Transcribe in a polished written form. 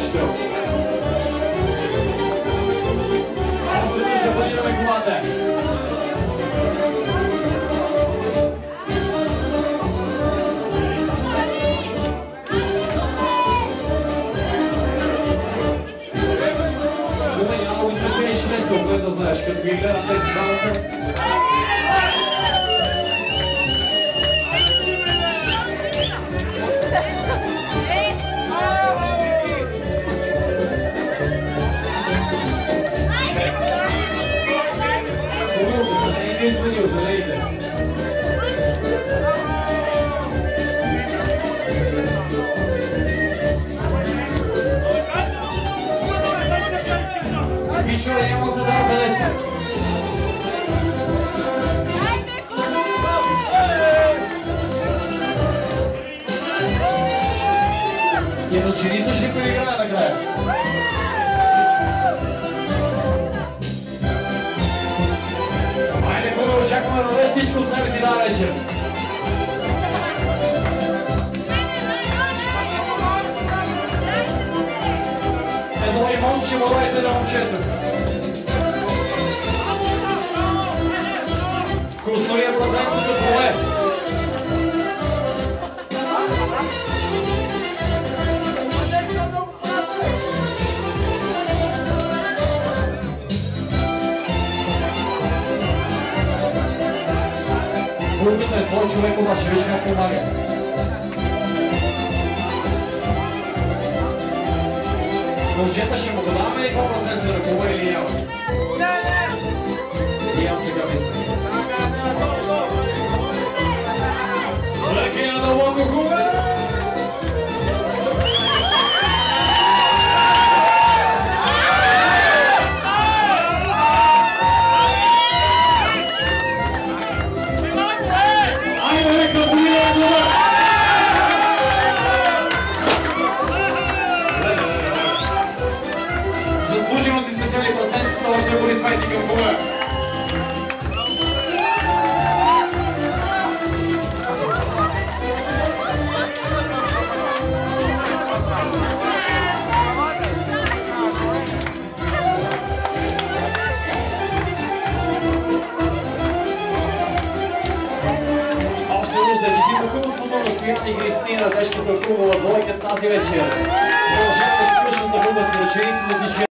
Още. Още веднъж да планираме колата. Няма го измечени шнеско, което да знаеш, като ги гледам тези двамата. Извинил, залейте. Пичове, няма се дава да лесне. Иначе ни ще поиграе накрая. Очакваме да даде всичко от себе си да вечер. Едно лимонче му дайте на момчето. Вкусно ли е прасенцето поле? Пулпито е твой човек, обаче виж как помага. Момчета ще му дадаме и по-прасенце на куба или няма? И аз така мисля. Ръки на дълбоко куба! Заслужено си специални прасенцата, още бъде свайти към куба. Още веднъж да честим хубавството на Стоян и Кристина, тежката хубава двойка тази вечер. Продължаваме с къщната българска ръченица за всички.